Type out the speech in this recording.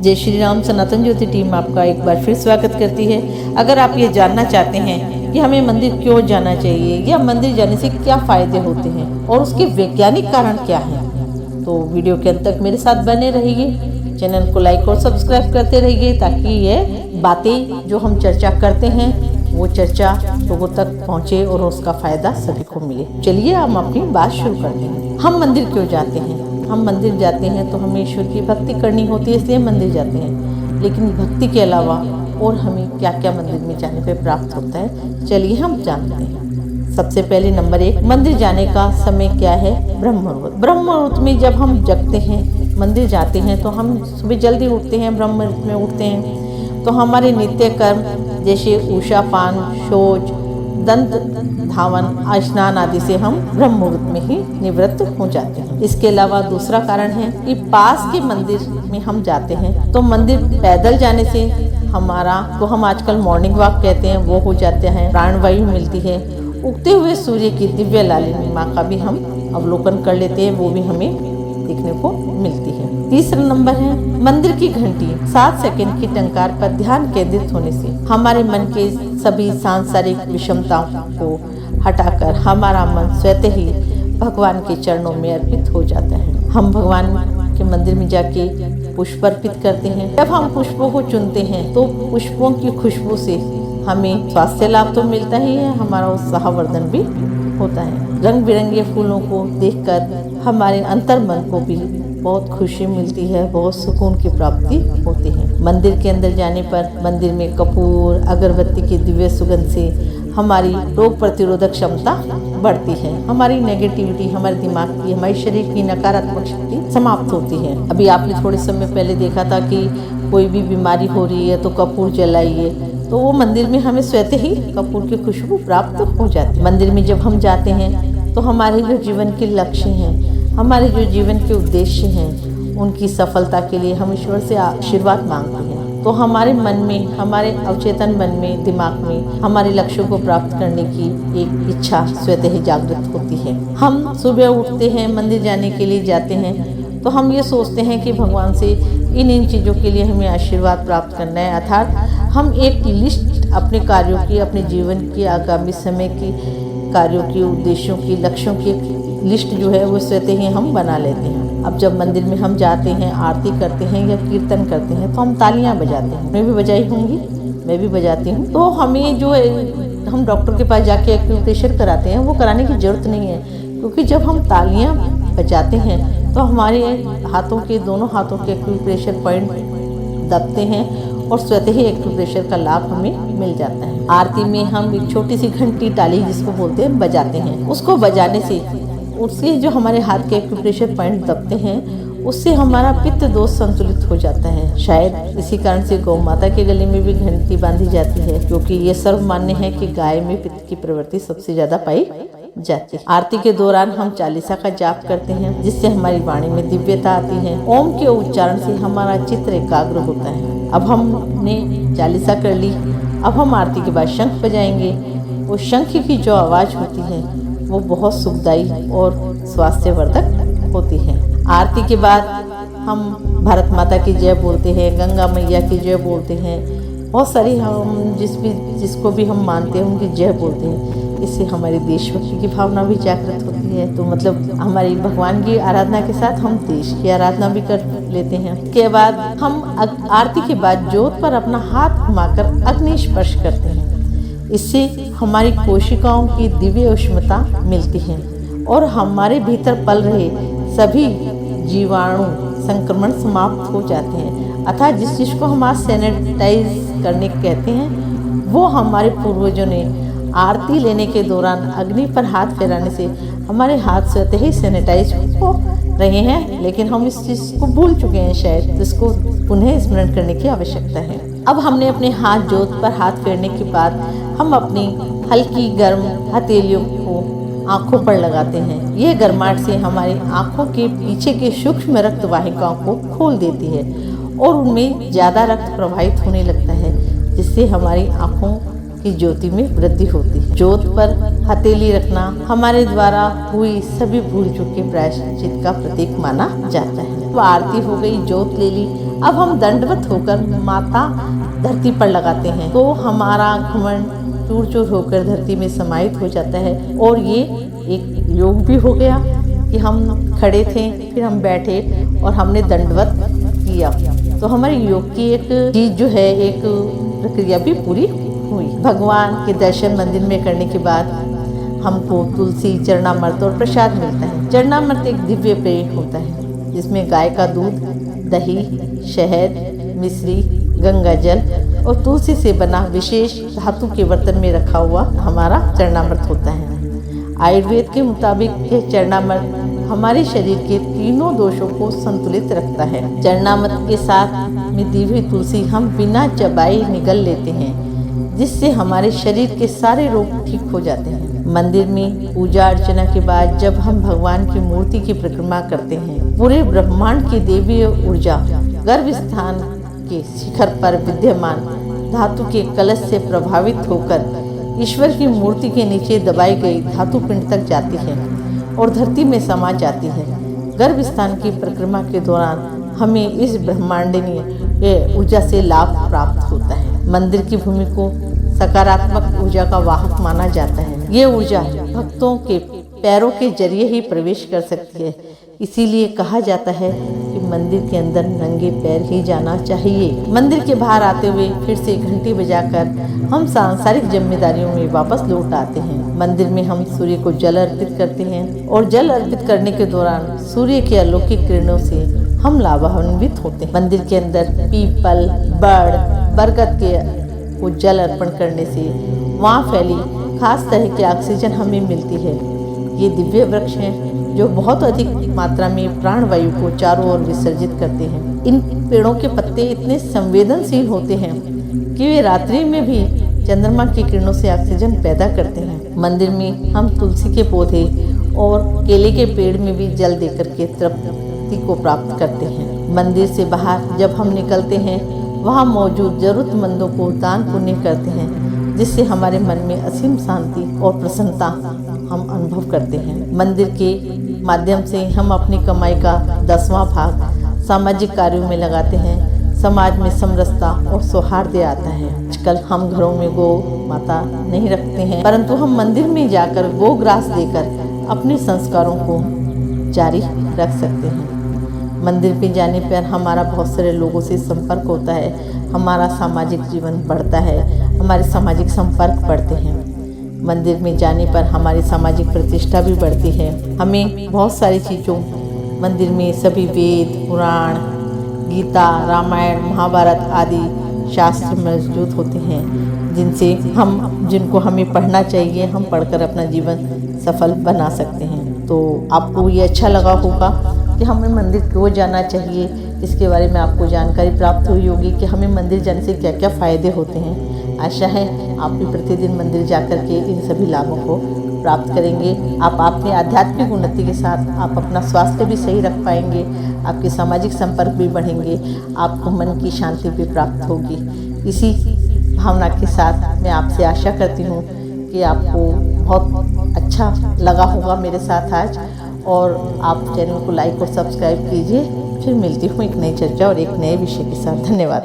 जय श्री राम। सनातन ज्योति टीम आपका एक बार फिर स्वागत करती है। अगर आप ये जानना चाहते हैं कि हमें मंदिर क्यों जाना चाहिए या मंदिर जाने से क्या फायदे होते हैं और उसके वैज्ञानिक कारण क्या हैं, तो वीडियो के अंत तक मेरे साथ बने रहिए। चैनल को लाइक और सब्सक्राइब करते रहिए ताकि ये बातें जो हम चर्चा करते हैं वो चर्चा लोगों तक पहुँचे और उसका फायदा सभी को मिले। चलिए हम अपनी बात शुरू करते हैं। हम मंदिर क्यों जाते हैं? हम मंदिर जाते हैं तो हमें ईश्वर की भक्ति करनी होती है, इसलिए मंदिर जाते हैं। लेकिन भक्ति के अलावा और हमें क्या क्या मंदिर में जाने पे प्राप्त होता है, चलिए हम जानते हैं। सबसे पहले नंबर 1, मंदिर जाने का समय क्या है? ब्रह्म मुहूर्त। ब्रह्म मुहूर्त में जब हम जगते हैं, मंदिर जाते हैं तो हम सुबह जल्दी उठते हैं, ब्रह्म मुहूर्त में उठते हैं। तो हमारे नित्य कर्म जैसे उषा पान, शौच, दंत धावन, स्नान आदि से हम ब्रह्म मुहूर्त में ही निवृत्त हो जाते हैं। इसके अलावा दूसरा कारण है कि पास के मंदिर में हम जाते हैं तो मंदिर पैदल जाने से हमारा, तो हम आजकल मॉर्निंग वॉक कहते हैं, वो हो जाते हैं। प्राणवायु मिलती है। उगते हुए सूर्य की दिव्य लालिमा का भी हम अवलोकन कर लेते हैं, वो भी हमें देखने को मिलती है। तीसरा नंबर है मंदिर की घंटी। 7 सेकंड की टंकार पर ध्यान केंद्रित होने से हमारे मन के सभी सांसारिक विषमताओं को हटाकर हमारा मन स्वतः ही भगवान के चरणों में अर्पित हो जाता है। हम भगवान के मंदिर में जाके पुष्प अर्पित करते हैं। जब हम पुष्पों को चुनते हैं तो पुष्पों की खुशबू से हमें स्वास्थ्य लाभ तो मिलता ही है, हमारा उत्साहवर्धन भी होता है। रंग बिरंगे फूलों को देखकर हमारे अंतर मन को भी बहुत खुशी मिलती है, बहुत सुकून की प्राप्ति होती है। मंदिर के अंदर जाने पर मंदिर में कपूर, अगरबत्ती की दिव्य सुगंध से हमारी रोग प्रतिरोधक क्षमता बढ़ती है। हमारी नेगेटिविटी, हमारे दिमाग की, हमारे शरीर की नकारात्मक शक्ति समाप्त होती है। अभी आपने थोड़े समय पहले देखा था कि कोई भी बीमारी हो रही है तो कपूर जलाइए, तो वो मंदिर में हमें स्वतः ही कपूर की खुशबू प्राप्त हो जाती है। मंदिर में जब हम जाते हैं तो हमारे जो जीवन के लक्ष्य हैं, हमारे जो जीवन के उद्देश्य हैं, उनकी सफलता के लिए हम ईश्वर से आशीर्वाद मांगते हैं। तो हमारे मन में, हमारे अवचेतन मन में, दिमाग में हमारे लक्ष्यों को प्राप्त करने की एक इच्छा स्वतः ही जागृत होती है। हम सुबह उठते हैं, मंदिर जाने के लिए जाते हैं तो हम ये सोचते हैं कि भगवान से इन चीज़ों के लिए हमें आशीर्वाद प्राप्त करना है। अर्थात हम एक लिस्ट अपने कार्यों की, अपने जीवन की, आगामी समय की कार्यों की, उद्देश्यों की, लक्ष्यों की लिस्ट जो है वो स्वतः ही हम बना लेते हैं। अब जब मंदिर में हम जाते हैं, आरती करते हैं या कीर्तन करते हैं तो हम तालियां बजाते हैं। मैं भी बजाई होंगी, मैं भी बजाती हूँ। तो हमें जो है, हम डॉक्टर के पास जाके एक्यूप्रेशर कराते हैं, वो कराने की जरूरत नहीं है, क्योंकि जब हम तालियां बजाते हैं तो हमारे हाथों के, दोनों हाथों के एक्यूप्रेशर पॉइंट दबते हैं और स्वतः ही एक्यूप्रेशर का लाभ हमें मिल जाता है। आरती में हम एक छोटी सी घंटी, ताली जिसको बोलते हैं, बजाते हैं। उसको बजाने से, उससे जो हमारे हाथ के एक्यूप्रेशर पॉइंट दबते हैं, उससे हमारा पित्त दोष संतुलित हो जाता है। शायद इसी कारण से गौ माता के गले में भी घंटी बांधी जाती है, क्योंकि ये सर्वमान्य है कि गाय में पित्त की प्रवृत्ति सबसे ज्यादा पाई जाती है। आरती के दौरान हम चालीसा का जाप करते हैं, जिससे हमारी वाणी में दिव्यता आती है। ओम के उच्चारण से हमारा चित्त एकाग्र होता है। अब हमने चालीसा कर ली, अब हम आरती के बाद शंख बजाएंगे। वो शंख की जो आवाज़ होती है वो बहुत सुखदायी और स्वास्थ्यवर्धक होती है। आरती के बाद हम भारत माता की जय बोलते हैं, गंगा मैया की जय बोलते हैं, बहुत सारी हम जिसको भी हम मानते हैं उनकी जय बोलते हैं। इससे हमारी देशभक्ति की भावना भी जागृत होती है। तो मतलब हमारी भगवान की आराधना के साथ हम देश की आराधना भी कर लेते हैं। इसके बाद हम आरती के बाद ज्योत पर अपना हाथ घुमाकर अग्नि स्पर्श करते हैं। इससे हमारी कोशिकाओं की दिव्य उष्णता मिलती है और हमारे भीतर पल रहे सभी जीवाणु संक्रमण समाप्त हो जाते हैं। अर्थात जिस चीज़ को हम आज सैनिटाइज करने कहते हैं, वो हमारे पूर्वजों ने आरती लेने के दौरान अग्नि पर हाथ फैलाने से हमारे हाथ स्वतः ही सैनिटाइज हो रहे हैं। लेकिन हम इस चीज़ को भूल चुके हैं शायद, जिसको पुनः स्मरण करने की आवश्यकता है। अब हमने अपने हाथ ज्योत पर हाथ फेरने के बाद हम अपनी हल्की गर्म हथेलियों को आँखों पर लगाते हैं। यह गर्माहट से हमारी आँखों के पीछे के सूक्ष्म रक्त वाहिकाओं को खोल देती है और उनमें ज़्यादा रक्त प्रवाहित होने लगता है, जिससे हमारी आँखों की ज्योति में वृद्धि होती है। ज्योत पर हथेली रखना हमारे द्वारा हुई सभी भूल चूक के प्रायश्चित का प्रतीक माना जाता है। पुष्प आरती हो गई, जोत ले ली। अब हम दंडवत होकर माथा धरती पर लगाते हैं तो हमारा घमंड चूर चूर होकर धरती में समाहित हो जाता है। और ये एक योग भी हो गया कि हम खड़े थे, फिर हम बैठे और हमने दंडवत किया, तो हमारे योग की एक चीज जो है, एक प्रक्रिया भी पूरी हुई। भगवान के दर्शन मंदिर में करने के बाद हमको तुलसी, चरणामृत और प्रसाद मिलता है। चरणामृत एक दिव्य पेय होता है जिसमें गाय का दूध, दही, शहद, मिश्री, गंगा जल और तुलसी से बना विशेष धातु के बर्तन में रखा हुआ हमारा चरणामृत होता है। आयुर्वेद के मुताबिक यह चरणामृत हमारे शरीर के तीनों दोषों को संतुलित रखता है। चरणामृत के साथ में दी हुई तुलसी हम बिना चबाए निगल लेते हैं, जिससे हमारे शरीर के सारे रोग ठीक हो जाते हैं। मंदिर में पूजा अर्चना के बाद जब हम भगवान की मूर्ति की परिक्रमा करते हैं, पूरे ब्रह्मांड की देवीय ऊर्जा गर्भस्थान के शिखर पर विद्यमान धातु के कलश से प्रभावित होकर ईश्वर की मूर्ति के नीचे दबाई गई धातु पिंड तक जाती है और धरती में समा जाती है। गर्भस्थान की परिक्रमा के दौरान हमें इस ब्रह्मांडीय ऊर्जा से लाभ प्राप्त होता है। मंदिर की भूमि को सकारात्मक ऊर्जा का वाहक माना जाता है। ये ऊर्जा भक्तों के पैरों के जरिए ही प्रवेश कर सकती है। इसीलिए कहा जाता है कि मंदिर के अंदर नंगे पैर ही जाना चाहिए। मंदिर के बाहर आते हुए फिर से घंटी बजाकर हम सांसारिक जिम्मेदारियों में वापस लौट आते हैं। मंदिर में हम सूर्य को जल अर्पित करते हैं और जल अर्पित करने के दौरान सूर्य के अलौकिक किरणों से हम लाभान्वित होते हैं। मंदिर के अंदर पीपल, बड़, बरगद के को जल अर्पण करने से वहाँ फैली खास तरह की ऑक्सीजन हमें मिलती है। ये दिव्य वृक्ष हैं जो बहुत अधिक मात्रा में प्राणवायु को चारों ओर विसर्जित करते हैं। इन पेड़ों के पत्ते इतने संवेदनशील होते हैं कि वे रात्रि में भी चंद्रमा की किरणों से ऑक्सीजन पैदा करते हैं। मंदिर में हम तुलसी के पौधे और केले के पेड़ में भी जल देकर के तृप्ति को प्राप्त करते हैं। मंदिर से बाहर जब हम निकलते हैं, वहाँ मौजूद जरूरतमंदों को दान पुण्य करते हैं, जिससे हमारे मन में असीम शांति और प्रसन्नता हम अनुभव करते हैं। मंदिर के माध्यम से हम अपनी कमाई का 10वां भाग सामाजिक कार्यों में लगाते हैं। समाज में समरसता और सौहार्द आता है। आजकल हम घरों में गौ माता नहीं रखते हैं, परंतु हम मंदिर में जाकर गौ ग्रास देकर अपने संस्कारों को जारी रख सकते हैं। मंदिर पे जाने पर हमारा बहुत सारे लोगों से संपर्क होता है, हमारा सामाजिक जीवन बढ़ता है, हमारे सामाजिक संपर्क बढ़ते हैं। मंदिर में जाने पर हमारी सामाजिक प्रतिष्ठा भी बढ़ती है। हमें बहुत सारी चीज़ों मंदिर में सभी वेद, पुराण, गीता, रामायण, महाभारत आदि शास्त्र मौजूद होते हैं, जिनको हमें पढ़ना चाहिए। हम पढ़कर अपना जीवन सफल बना सकते हैं। तो आपको ये अच्छा लगा होगा कि हमें मंदिर क्यों जाना चाहिए, इसके बारे में आपको जानकारी प्राप्त हुई होगी कि हमें मंदिर जाने से क्या क्या फ़ायदे होते हैं। आशा है आप भी प्रतिदिन मंदिर जाकर के इन सभी लाभों को प्राप्त करेंगे। आप अपनी आध्यात्मिक उन्नति के साथ आप अपना स्वास्थ्य भी सही रख पाएंगे, आपके सामाजिक संपर्क भी बढ़ेंगे, आपको मन की शांति भी प्राप्त होगी। इसी भावना के साथ मैं आपसे आशा करती हूँ कि आपको बहुत अच्छा लगा होगा मेरे साथ आज, और आप चैनल को लाइक और सब्सक्राइब कीजिए। फिर मिलती हूँ एक नई चर्चा और एक नए विषय के साथ। धन्यवाद।